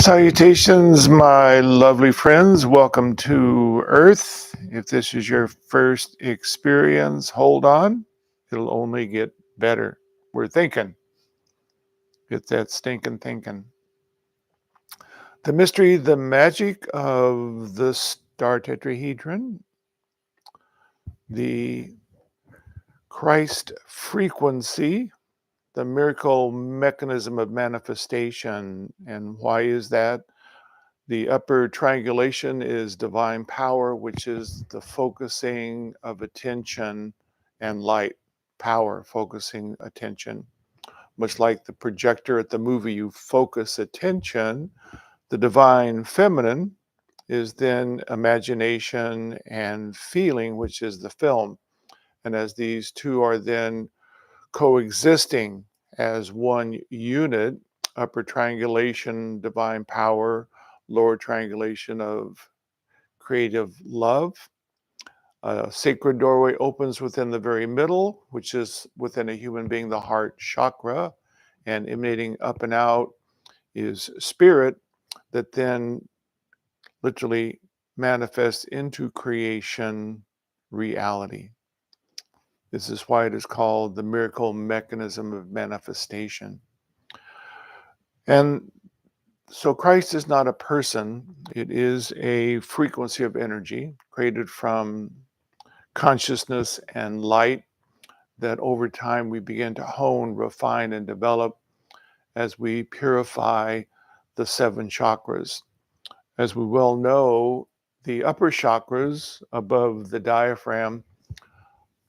Salutations, my lovely friends. Welcome to Earth. If this is your first experience, hold on. It'll only get better. We're thinking. Get that stinking thinking. The mystery, the magic of the star tetrahedron, the Christ frequency, the miracle mechanism of manifestation. And why is that? The upper triangulation is divine power, which is the focusing of attention and light. Power, focusing attention. Much like the projector at the movie, you focus attention. The divine feminine is then imagination and feeling, which is the film. And as these two are then coexisting as one unit, upper triangulation, divine power, lower triangulation of creative love. A sacred doorway opens within the very middle, which is within a human being, the heart chakra, and emanating up and out is spirit that then literally manifests into creation reality. This is why it is called the miracle mechanism of manifestation. And so Christ is not a person, it is a frequency of energy created from consciousness and light that over time we begin to hone, refine, and develop as we purify the seven chakras. As we well know, the upper chakras above the diaphragm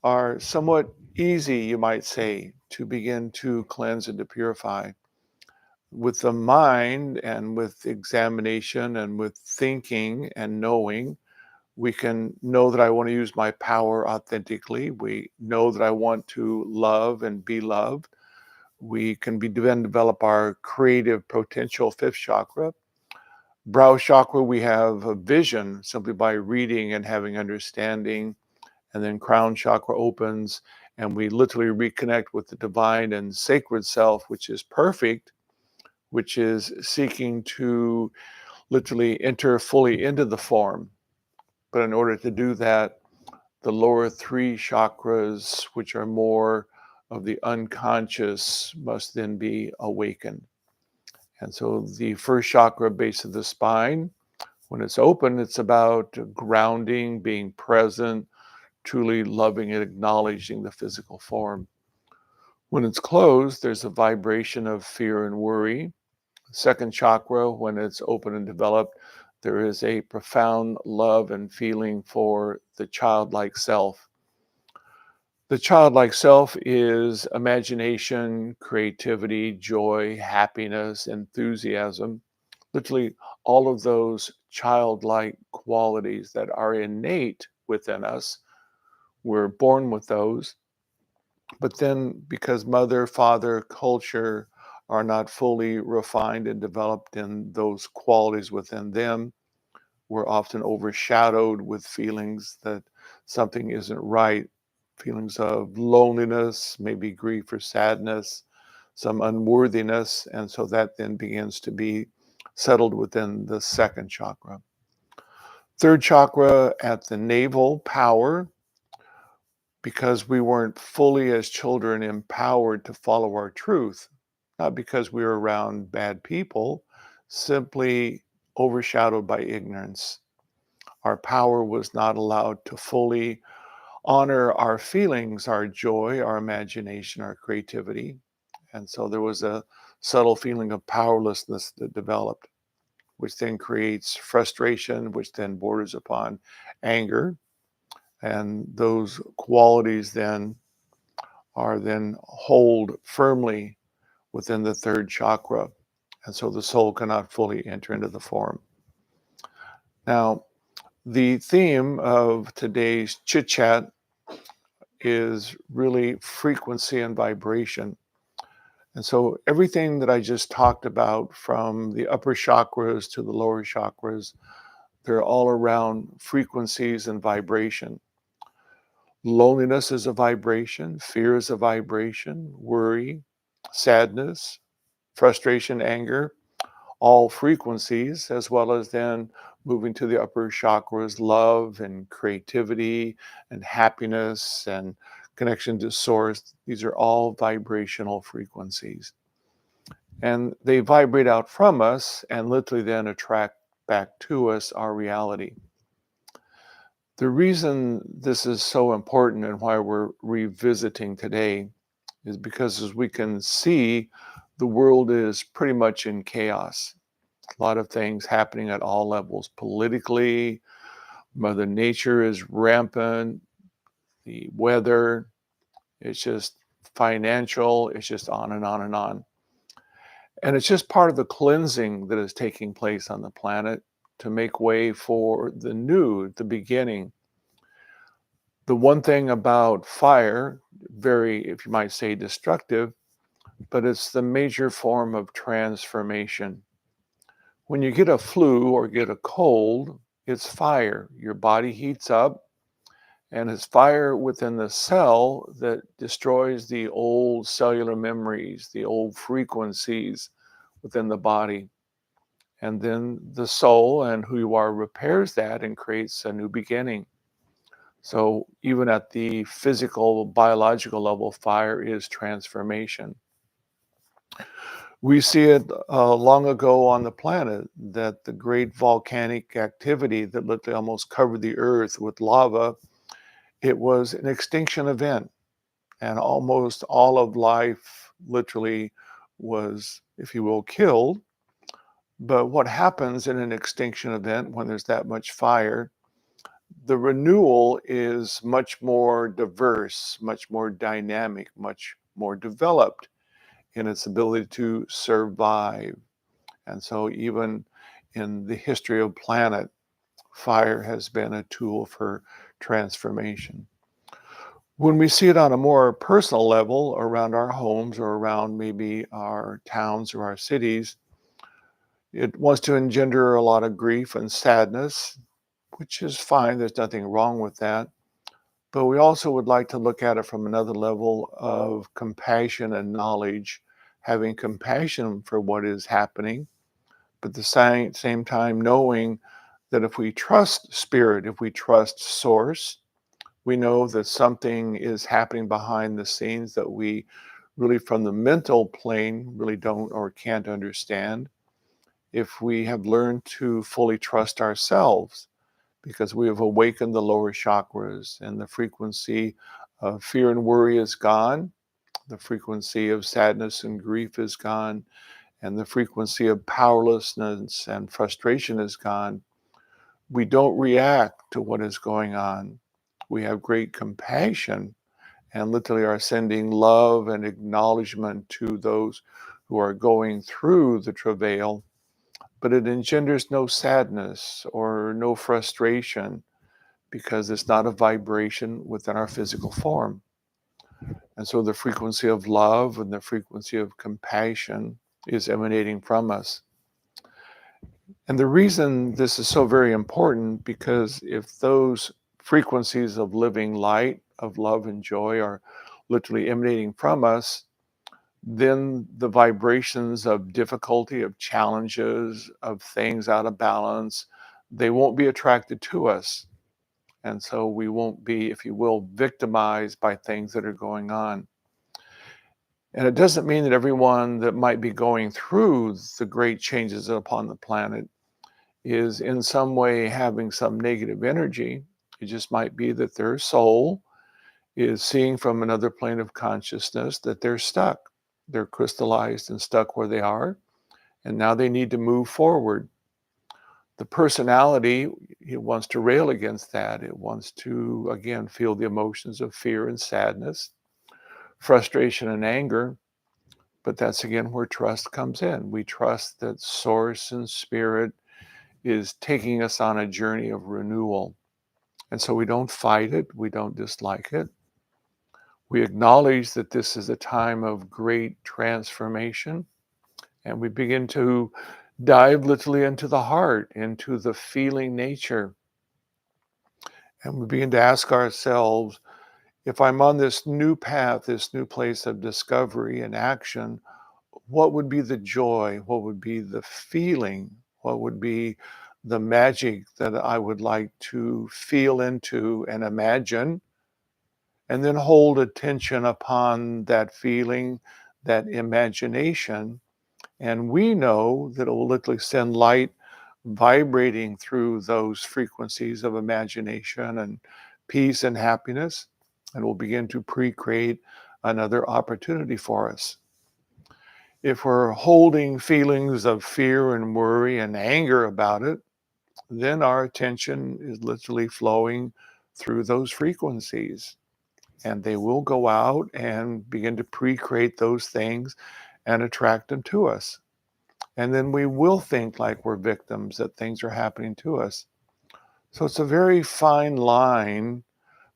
are somewhat easy, you might say, to begin to cleanse and to purify. With the mind and with examination and with thinking and knowing, we can know that I want to use my power authentically. We know that I want to love and be loved. We can then develop our creative potential, fifth chakra. Brow chakra, we have a vision simply by reading and having understanding. And then crown chakra opens and we literally reconnect with the divine and sacred self, which is perfect, which is seeking to literally enter fully into the form. But in order to do that, the lower three chakras, which are more of the unconscious, must then be awakened. And so the first chakra, base of the spine, when it's open, it's about grounding, being present, truly loving and acknowledging the physical form. When it's closed, there's a vibration of fear and worry. Second chakra, when it's open and developed, there is a profound love and feeling for the childlike self. The childlike self is imagination, creativity, joy, happiness, enthusiasm, literally all of those childlike qualities that are innate within us. We're born with those. But then, because mother, father, culture are not fully refined and developed in those qualities within them, we're often overshadowed with feelings that something isn't right, feelings of loneliness, maybe grief or sadness, some unworthiness. And so that then begins to be settled within the second chakra. Third chakra at the navel, power, because we weren't fully as children empowered to follow our truth, not because we were around bad people, simply overshadowed by ignorance. Our power was not allowed to fully honor our feelings, our joy, our imagination, our creativity. And so there was a subtle feeling of powerlessness that developed, which then creates frustration, which then borders upon anger. And those qualities then are then hold firmly within the third chakra. And so the soul cannot fully enter into the form. Now, the theme of today's chit chat is really frequency and vibration. And so everything that I just talked about, from the upper chakras to the lower chakras, they're all around frequencies and vibration. Loneliness is a vibration, fear is a vibration, worry, sadness, frustration, anger, all frequencies, as well as then moving to the upper chakras, love and creativity and happiness and connection to source. These are all vibrational frequencies. And they vibrate out from us and literally then attract back to us our reality. The reason this is so important and why we're revisiting today is because, as we can see, the world is pretty much in chaos. A lot of things happening at all levels politically. Mother Nature is rampant. The weather, it's just financial. It's just on and on and on. And it's just part of the cleansing that is taking place on the planet to make way for the new, the beginning. The one thing about fire, very, if you might say, destructive, but it's the major form of transformation. When you get a flu or get a cold, it's fire. Your body heats up, and it's fire within the cell that destroys the old cellular memories, the old frequencies within the body. And then the soul and who you are repairs that and creates a new beginning. So even at the physical, biological level, fire is transformation. We see it long ago on the planet that the great volcanic activity that literally almost covered the earth with lava, it was an extinction event. And almost all of life literally was, if you will, killed. But what happens in an extinction event when there's that much fire? The renewal is much more diverse, much more dynamic, much more developed in its ability to survive. And so even in the history of planet, fire has been a tool for transformation. When we see it on a more personal level around our homes or around maybe our towns or our cities, it wants to engender a lot of grief and sadness, which is fine. There's nothing wrong with that. But we also would like to look at it from another level of compassion and knowledge, having compassion for what is happening, but at the same time knowing that if we trust spirit, if we trust source, we know that something is happening behind the scenes that we really from the mental plane really don't or can't understand. If we have learned to fully trust ourselves, because we have awakened the lower chakras and the frequency of fear and worry is gone, the frequency of sadness and grief is gone, and the frequency of powerlessness and frustration is gone, we don't react to what is going on. We have great compassion and literally are sending love and acknowledgement to those who are going through the travail, but it engenders no sadness or no frustration because it's not a vibration within our physical form. And so the frequency of love and the frequency of compassion is emanating from us. And the reason this is so very important, because if those frequencies of living light, of love and joy are literally emanating from us, then the vibrations of difficulty, of challenges, of things out of balance, they won't be attracted to us. And so we won't be, if you will, victimized by things that are going on. And it doesn't mean that everyone that might be going through the great changes upon the planet is in some way having some negative energy. It just might be that their soul is seeing from another plane of consciousness that they're stuck. They're crystallized and stuck where they are, and now they need to move forward. The personality, it wants to rail against that. It wants to, again, feel the emotions of fear and sadness, frustration and anger. But that's again where trust comes in. We trust that source and spirit is taking us on a journey of renewal. And so we don't fight it, we don't dislike it. We acknowledge that this is a time of great transformation, and we begin to dive literally into the heart, into the feeling nature. And we begin to ask ourselves, if I'm on this new path, this new place of discovery and action, what would be the joy? What would be the feeling? What would be the magic that I would like to feel into and imagine? And then hold attention upon that feeling, that imagination. And we know that it will literally send light vibrating through those frequencies of imagination and peace and happiness, and will begin to pre-create another opportunity for us. If we're holding feelings of fear and worry and anger about it, then our attention is literally flowing through those frequencies, and they will go out and begin to pre-create those things and attract them to us. And then we will think like we're victims, that things are happening to us. So it's a very fine line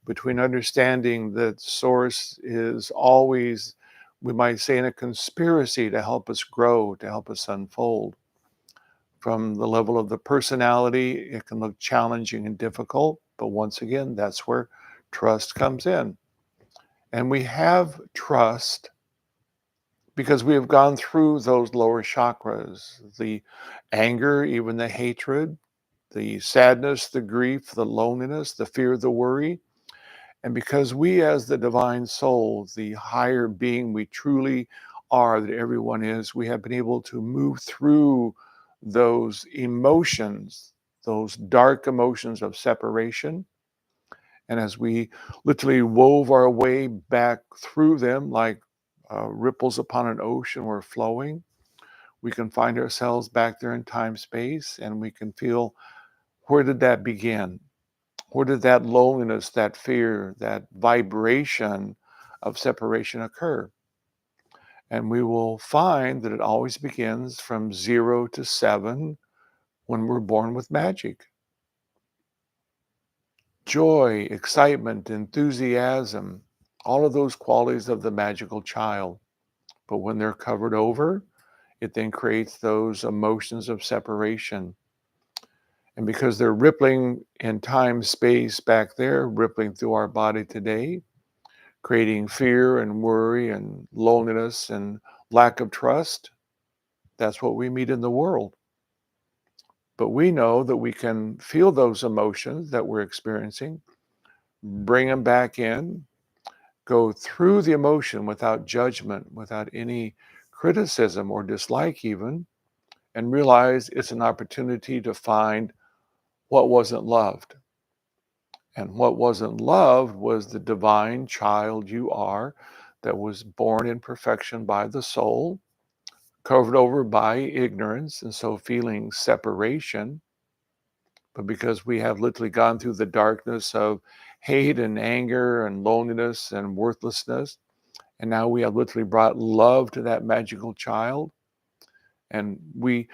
between understanding that Source is always, we might say, in a conspiracy to help us grow, to help us unfold. From the level of the personality, it can look challenging and difficult, but once again, that's where trust comes in. And we have trust because we have gone through those lower chakras, the anger, even the hatred, the sadness, the grief, the loneliness, the fear, the worry. And because we, as the divine soul, the higher being we truly are, that everyone is, we have been able to move through those emotions, those dark emotions of separation. And as we literally wove our way back through them like ripples upon an ocean were flowing, we can find ourselves back there in time space, and we can feel, where did that begin? Where did that loneliness, that fear, that vibration of separation occur? And we will find that it always begins from 0 to 7 when we're born with magic. Joy, excitement, enthusiasm, all of those qualities of the magical child. But when they're covered over, it then creates those emotions of separation. And because they're rippling in time, space back there, rippling through our body today, creating fear and worry and loneliness and lack of trust, that's what we meet in the world. But we know that we can feel those emotions that we're experiencing, bring them back in, go through the emotion without judgment, without any criticism or dislike even, and realize it's an opportunity to find what wasn't loved. And what wasn't loved was the divine child you are, that was born in perfection by the soul, covered over by ignorance, and so feeling separation. But because we have literally gone through the darkness of hate and anger and loneliness and worthlessness, and now we have literally brought love to that magical child, and we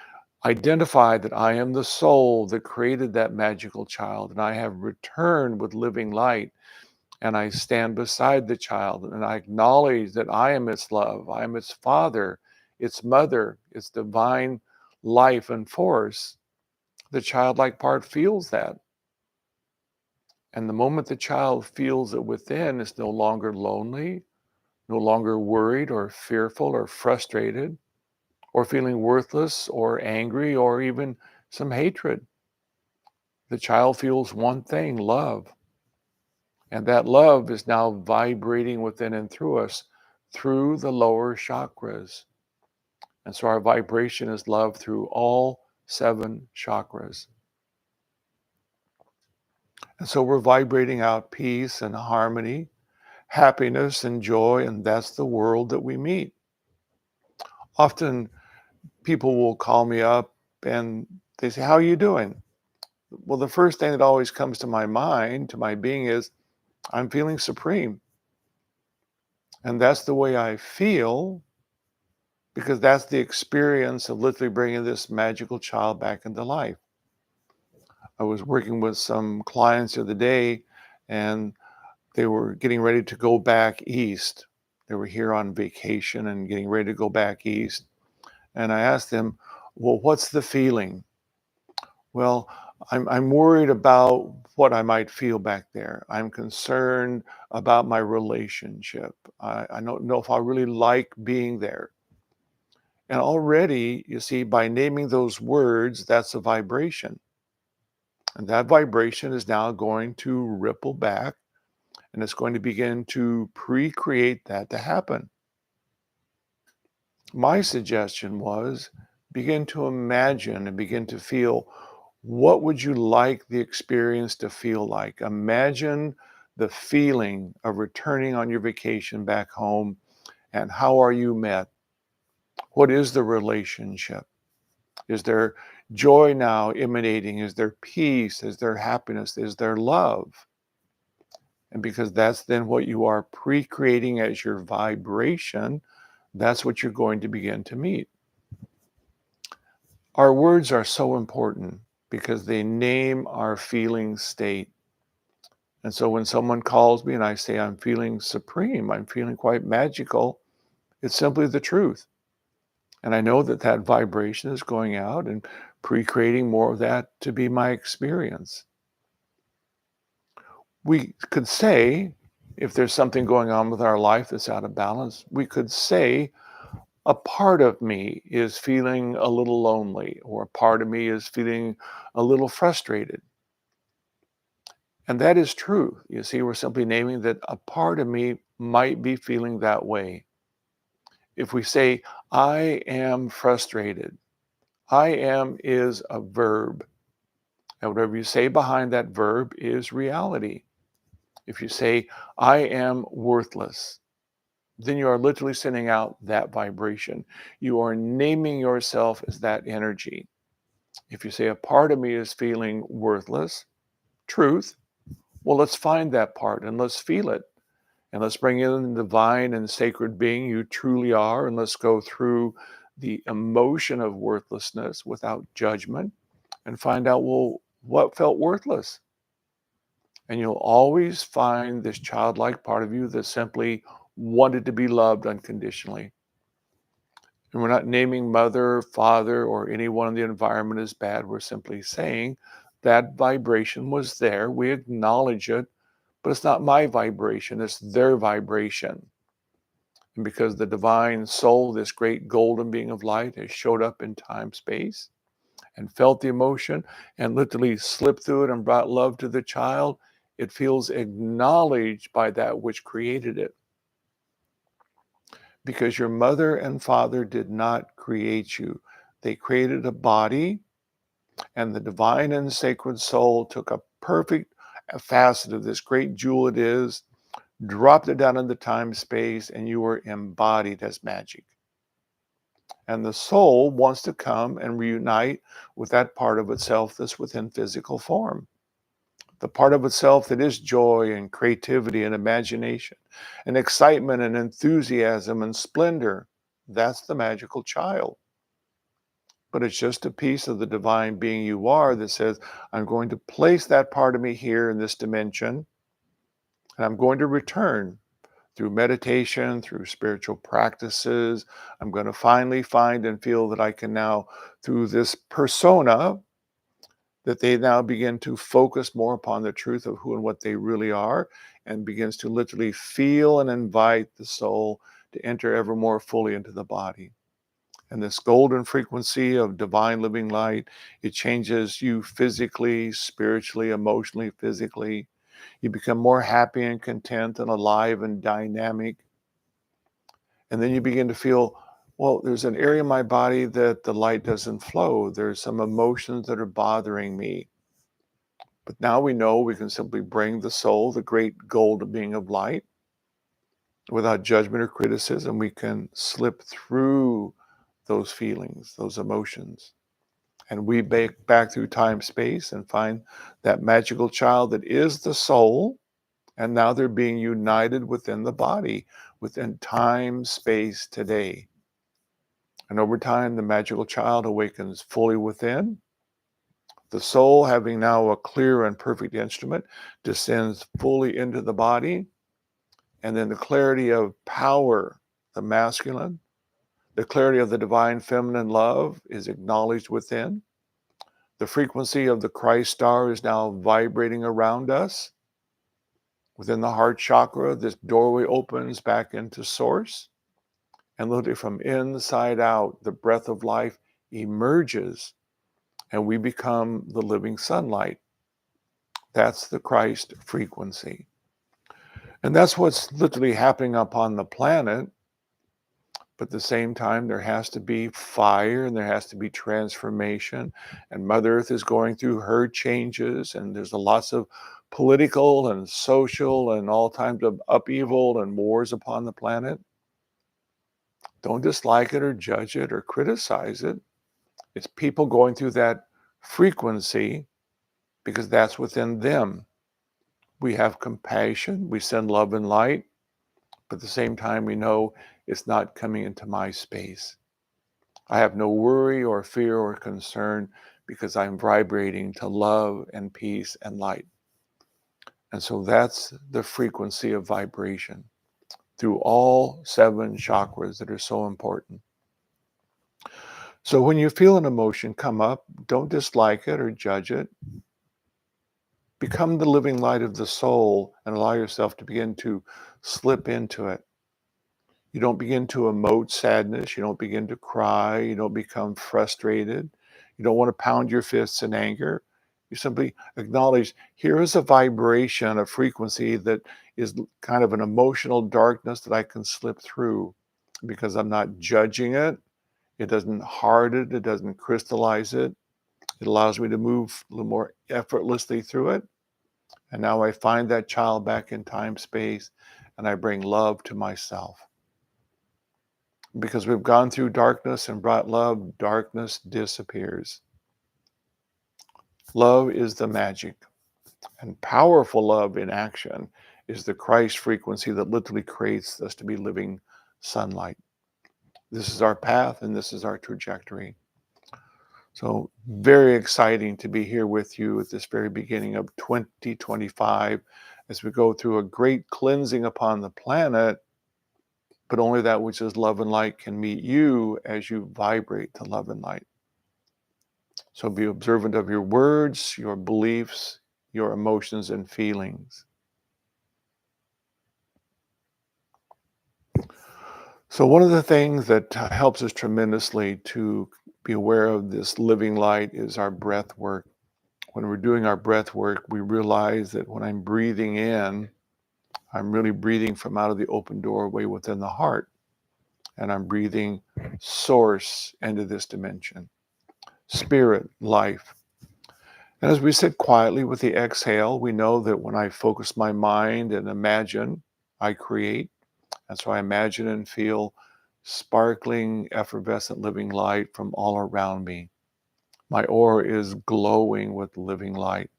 identify that I am the soul that created that magical child, and I have returned with living light, and I stand beside the child, and I acknowledge that I am its love, I am its father, its mother, its divine life and force. The childlike part feels that. And the moment the child feels it within, is no longer lonely, no longer worried or fearful or frustrated, or feeling worthless or angry or even some hatred. The child feels one thing, love. And that love is now vibrating within and through us through the lower chakras. And so our vibration is love through all 7 chakras. And so we're vibrating out peace and harmony, happiness and joy, and that's the world that we meet. Often people will call me up and they say, "How are you doing?" Well, the first thing that always comes to my mind, to my being, is I'm feeling supreme. And that's the way I feel because that's the experience of literally bringing this magical child back into life. I was working with some clients the other day, and they were getting ready to go back east. They were here on vacation and getting ready to go back east. And I asked them, "Well, what's the feeling?" "Well, I'm worried about what I might feel back there. I'm concerned about my relationship. I don't know if I really like being there." And already, you see, by naming those words, that's a vibration. And that vibration is now going to ripple back, and it's going to begin to pre-create that to happen. My suggestion was begin to imagine and begin to feel, what would you like the experience to feel like? Imagine the feeling of returning on your vacation back home, and how are you met? What is the relationship? Is there joy now emanating? Is there peace? Is there happiness? Is there love? And because that's then what you are pre-creating as your vibration, that's what you're going to begin to meet. Our words are so important because they name our feeling state. And so when someone calls me and I say, I'm feeling supreme, I'm feeling quite magical, it's simply the truth. And I know that that vibration is going out and pre-creating more of that to be my experience. We could say, if there's something going on with our life that's out of balance, we could say, a part of me is feeling a little lonely, or a part of me is feeling a little frustrated. And that is true. You see, we're simply naming that a part of me might be feeling that way. If we say, I am frustrated, I am is a verb. And whatever you say behind that verb is reality. If you say, I am worthless, then you are literally sending out that vibration. You are naming yourself as that energy. If you say, a part of me is feeling worthless, truth, well, let's find that part and let's feel it. And let's bring in the divine and sacred being you truly are. And let's go through the emotion of worthlessness without judgment and find out, well, what felt worthless? And you'll always find this childlike part of you that simply wanted to be loved unconditionally. And we're not naming mother, father, or anyone in the environment as bad. We're simply saying that vibration was there. We acknowledge it, but it's not my vibration, it's their vibration. And because the divine soul, this great golden being of light, has showed up in time, space, and felt the emotion and literally slipped through it and brought love to the child, it feels acknowledged by that which created it. Because your mother and father did not create you. They created a body, and the divine and sacred soul took a perfect facet of this great jewel it is, dropped it down into time space, and you were embodied as magic. And the soul wants to come and reunite with that part of itself that's within physical form. The part of itself that is joy and creativity and imagination and excitement and enthusiasm and splendor. That's the magical child. But it's just a piece of the divine being you are that says, I'm going to place that part of me here in this dimension, and I'm going to return through meditation, through spiritual practices. I'm going to finally find and feel that I can now, through this persona, that they now begin to focus more upon the truth of who and what they really are, and begins to literally feel and invite the soul to enter ever more fully into the body. And this golden frequency of divine living light, it changes you physically, spiritually, emotionally, physically. You become more happy and content and alive and dynamic. And then you begin to feel, well, there's an area in my body that the light doesn't flow. There's some emotions that are bothering me. But now we know we can simply bring the soul, the great golden being of light, without judgment or criticism. We can slip through those feelings, those emotions, and we back through time, space, and find that magical child that is the soul. And now they're being united within the body, within time, space, today. And over time, the magical child awakens fully within. The soul, having now a clear and perfect instrument, descends fully into the body. And then the clarity of power, the masculine, the clarity of the divine feminine love is acknowledged within. The frequency of the Christ star is now vibrating around us. Within the heart chakra, this doorway opens back into source. And literally from inside out, the breath of life emerges and we become the living sunlight. That's the Christ frequency. And that's what's literally happening upon the planet. But at the same time, there has to be fire and there has to be transformation. And Mother Earth is going through her changes, and there's lots of political and social and all kinds of upheaval and wars upon the planet. Don't dislike it or judge it or criticize it. It's people going through that frequency because that's within them. We have compassion, we send love and light, but at the same time, we know it's not coming into my space. I have no worry or fear or concern because I'm vibrating to love and peace and light. And so that's the frequency of vibration through all 7 chakras that are so important. So when you feel an emotion come up, don't dislike it or judge it. Become the living light of the soul and allow yourself to begin to slip into it. You don't begin to emote sadness. You don't begin to cry. You don't become frustrated. You don't want to pound your fists in anger. You simply acknowledge here is a vibration, a frequency that is kind of an emotional darkness that I can slip through because I'm not judging it. It doesn't harden it. It doesn't crystallize it. It allows me to move a little more effortlessly through it. And now I find that child back in time, space, and I bring love to myself. Because we've gone through darkness and brought love, darkness disappears. Love is the magic. And powerful love in action is the Christ frequency that literally creates us to be living sunlight. This is our path and this is our trajectory. So very exciting to be here with you at this very beginning of 2025 as we go through a great cleansing upon the planet, but only that which is love and light can meet you as you vibrate to love and light. So be observant of your words, your beliefs, your emotions and feelings. So one of the things that helps us tremendously to be aware of this living light is our breath work. When we're doing our breath work, we realize that when I'm breathing in, I'm really breathing from out of the open doorway within the heart. And I'm breathing source into this dimension, spirit, life. And as we sit quietly with the exhale, we know that when I focus my mind and imagine, I create. And so I imagine and feel sparkling, effervescent living light from all around me. My aura is glowing with living light.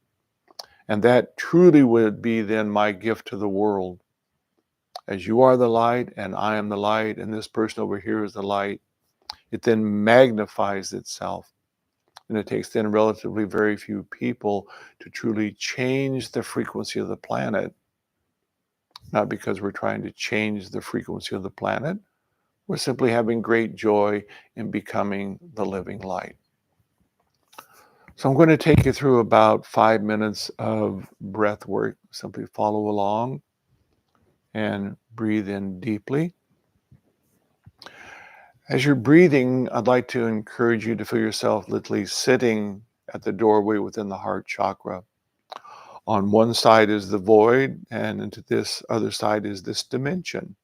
And that truly would be then my gift to the world. As you are the light and I am the light and this person over here is the light, it then magnifies itself. And it takes then relatively very few people to truly change the frequency of the planet. Not because we're trying to change the frequency of the planet. We're simply having great joy in becoming the living light. So I'm going to take you through about 5 minutes of breath work. Simply follow along and breathe in deeply. As you're breathing, I'd like to encourage you to feel yourself literally sitting at the doorway within the heart chakra. On one side is the void, and into this other side is this dimension.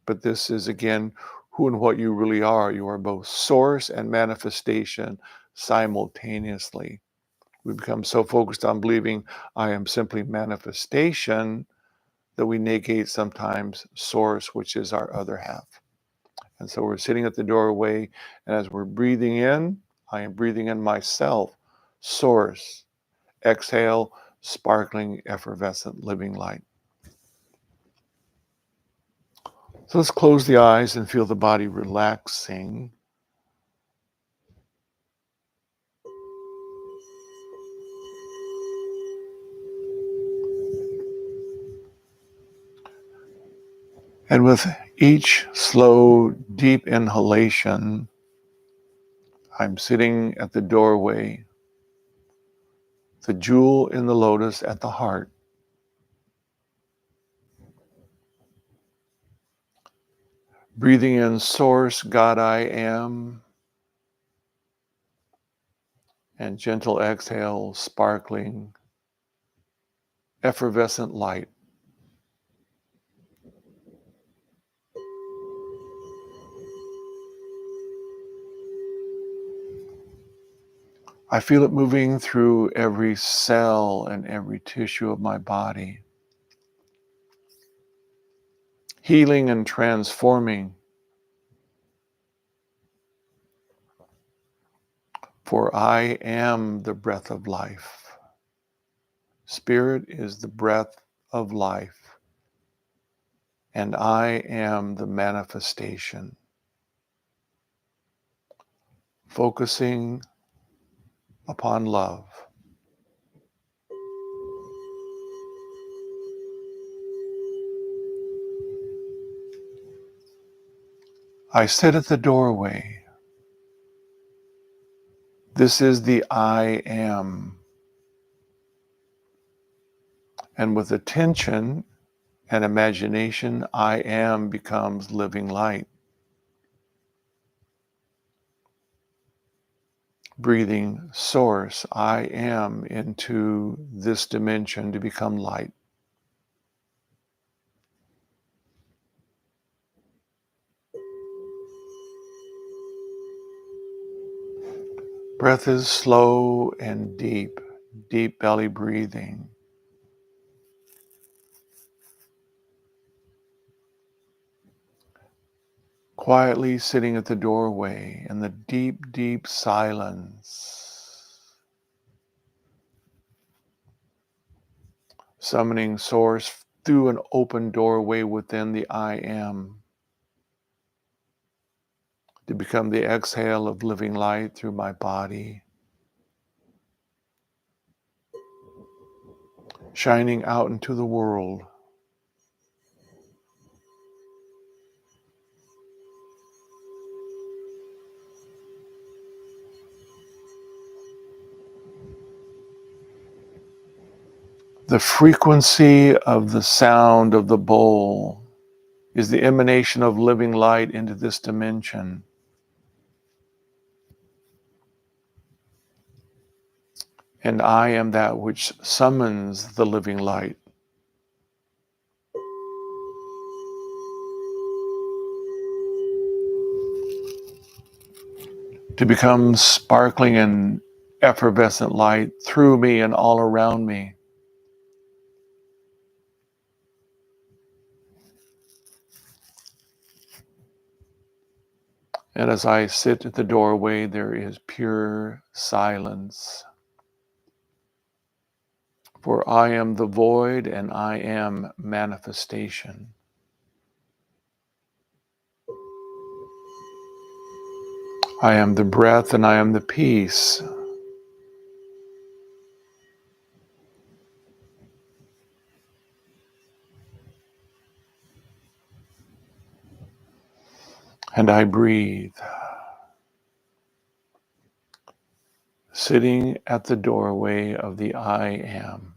But this is, again, who and what you really are. You are both source and manifestation simultaneously. We become so focused on believing I am simply manifestation that we negate sometimes source, which is our other half. And so we're sitting at the doorway, and as we're breathing in, I am breathing in myself, source. Exhale, sparkling, effervescent, living light. So let's close the eyes and feel the body relaxing. And with each slow, deep inhalation, I'm sitting at the doorway, the jewel in the lotus at the heart. Breathing in Source, God I Am, and gentle exhale, sparkling, effervescent light. I feel it moving through every cell and every tissue of my body, healing and transforming. For I am the breath of life. Spirit is the breath of life, and I am the manifestation. Focusing upon love. I sit at the doorway. This is the I am. And with attention and imagination, I am becomes living light. Breathing Source, I am, into this dimension to become light. Breath is slow and deep, deep belly breathing. Quietly sitting at the doorway in the deep, deep silence. Summoning Source through an open doorway within the I am to become the exhale of living light through my body, shining out into the world. The frequency of the sound of the bowl is the emanation of living light into this dimension. And I am that which summons the living light. To become sparkling and effervescent light through me and all around me. And as I sit at the doorway, there is pure silence. For I am the void and I am manifestation. I am the breath and I am the peace. And I breathe. Sitting at the doorway of the I am.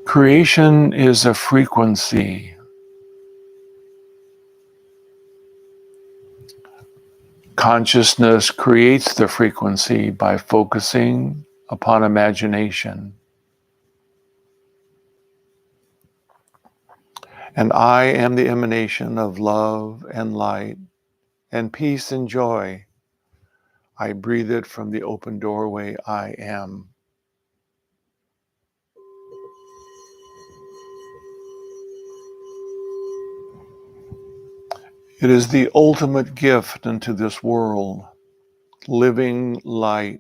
Creation is a frequency. Consciousness creates the frequency by focusing upon imagination. And I am the emanation of love and light and peace and joy. I breathe it from the open doorway I am. It is the ultimate gift into this world, living light.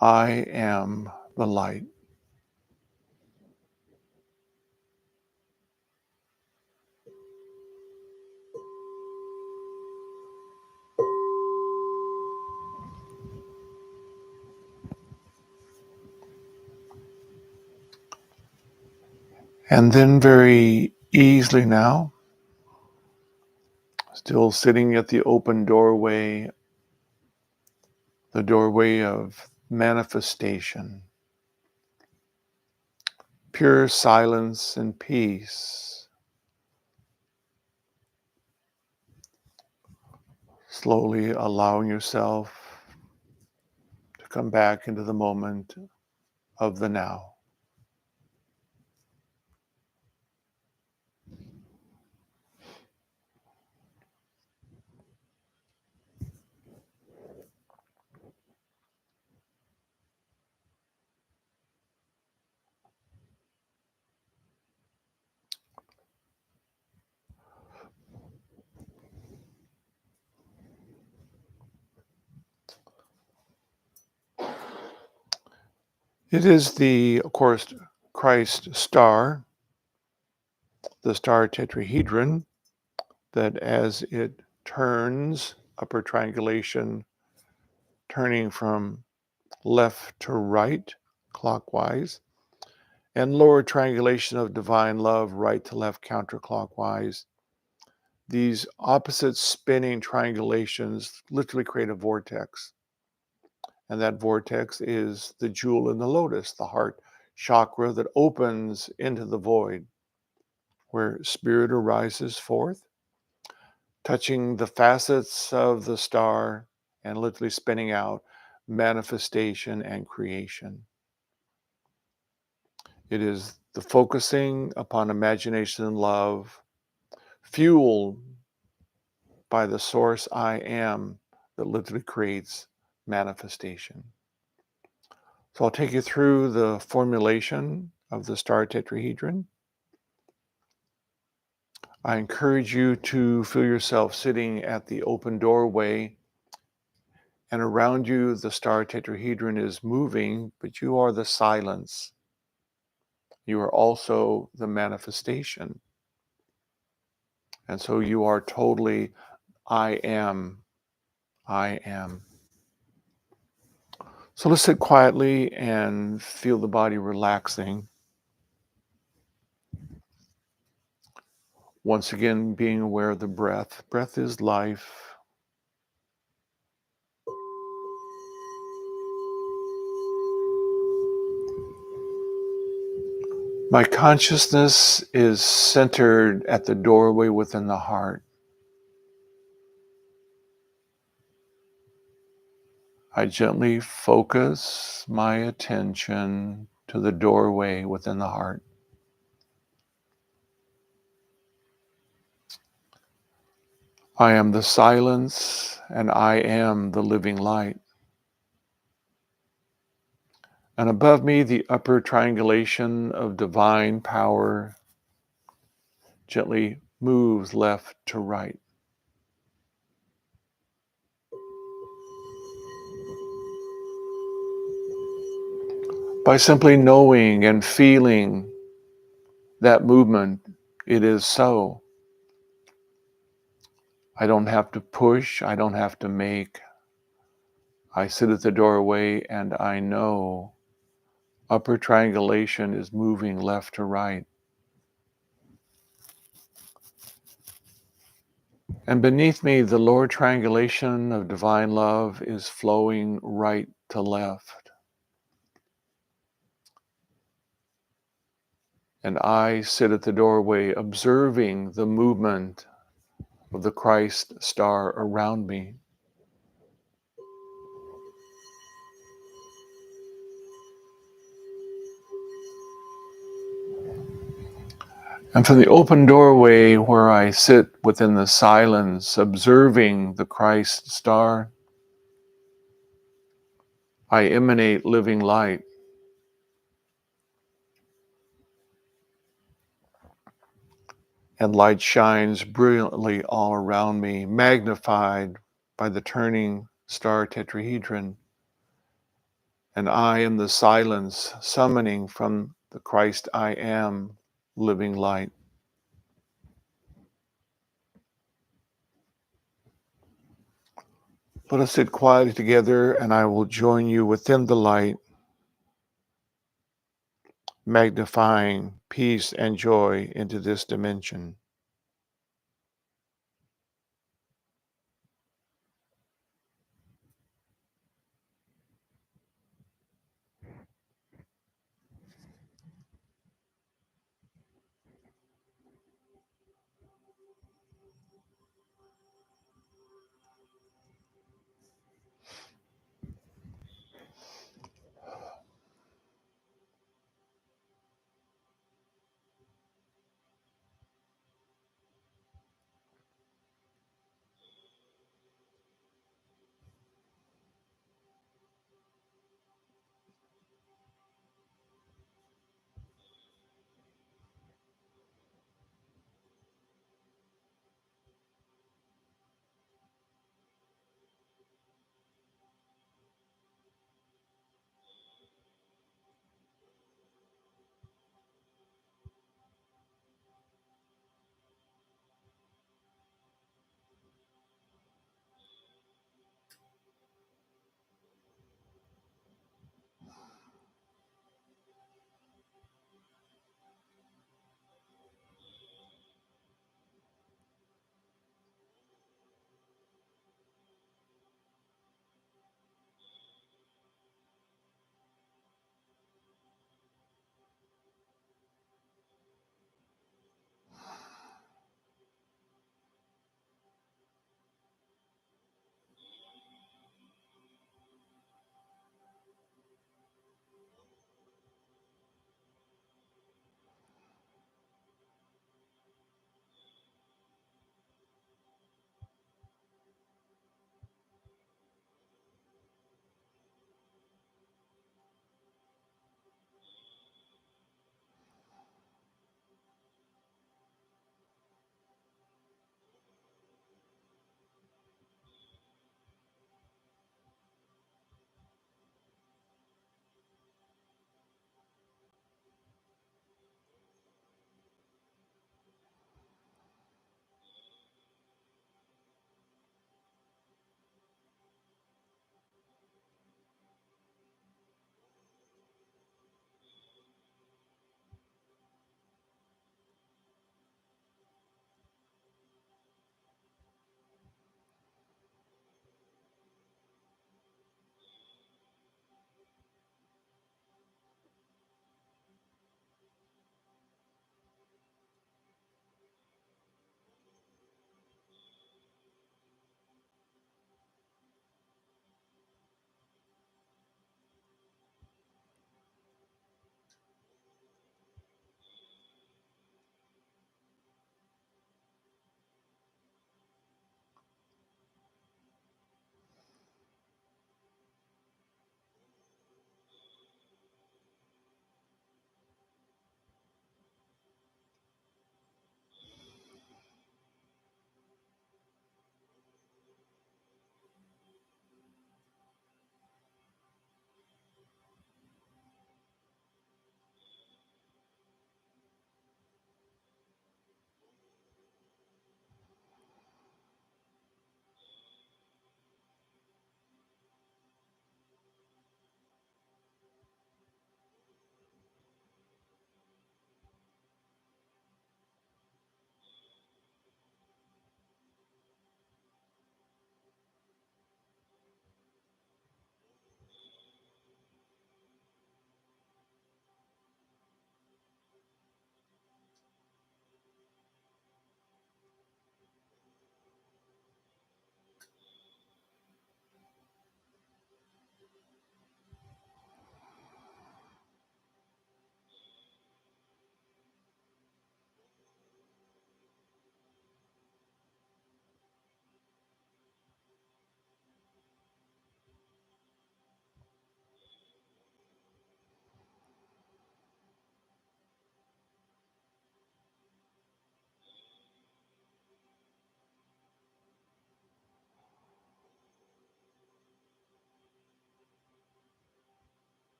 I am the light. And then very easily now, still sitting at the open doorway, the doorway of manifestation, pure silence and peace, slowly allowing yourself to come back into the moment of the now. It is of course, Christ star, the star tetrahedron, that as it turns, upper triangulation, turning from left to right, clockwise, and lower triangulation of divine love, right to left, counterclockwise. These opposite spinning triangulations literally create a vortex. And that vortex is the jewel in the lotus, the heart chakra that opens into the void, where spirit arises forth, touching the facets of the star and literally spinning out manifestation and creation. It is the focusing upon imagination and love, fueled by the source I am, that literally creates manifestation. So I'll take you through the formulation of the star tetrahedron. I encourage you to feel yourself sitting at the open doorway, and around you the star tetrahedron is moving, but you are the silence. You are also the manifestation. And so you are totally I am. I am. So let's sit quietly and feel the body relaxing. Once again, being aware of the breath. Breath is life. My consciousness is centered at the doorway within the heart. I gently focus my attention to the doorway within the heart. I am the silence, and I am the living light. And above me, the upper triangulation of divine power gently moves left to right. By simply knowing and feeling that movement, it is so. I don't have to push, I don't have to make. I sit at the doorway and I know upper triangulation is moving left to right. And beneath me, the lower triangulation of divine love is flowing right to left. And I sit at the doorway observing the movement of the Christ star around me. And from the open doorway where I sit within the silence, observing the Christ star, I emanate living light. And light shines brilliantly all around me, magnified by the turning star tetrahedron. And I am the silence summoning from the Christ I am, living light. Let us sit quietly together, and I will join you within the light, magnifying peace and joy into this dimension.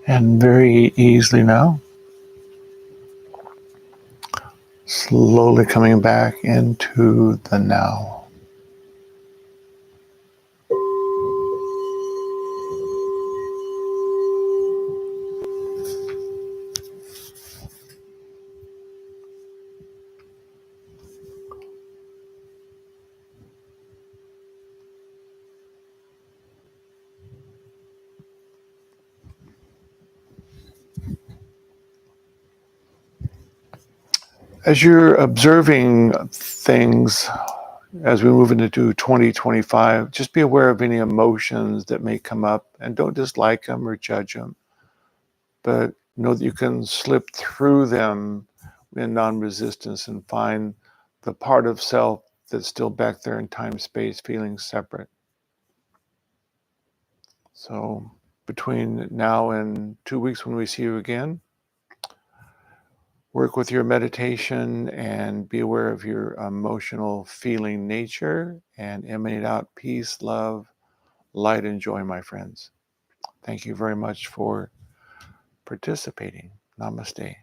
And very easily now, slowly coming back into the now. As you're observing things as we move into 2025, just be aware of any emotions that may come up and don't dislike them or judge them, but know that you can slip through them in non-resistance and find the part of self that's still back there in time space feeling separate. So between now and 2 weeks when we see you again, work with your meditation and be aware of your emotional feeling nature and emanate out peace, love, light, and joy, my friends. Thank you very much for participating. Namaste.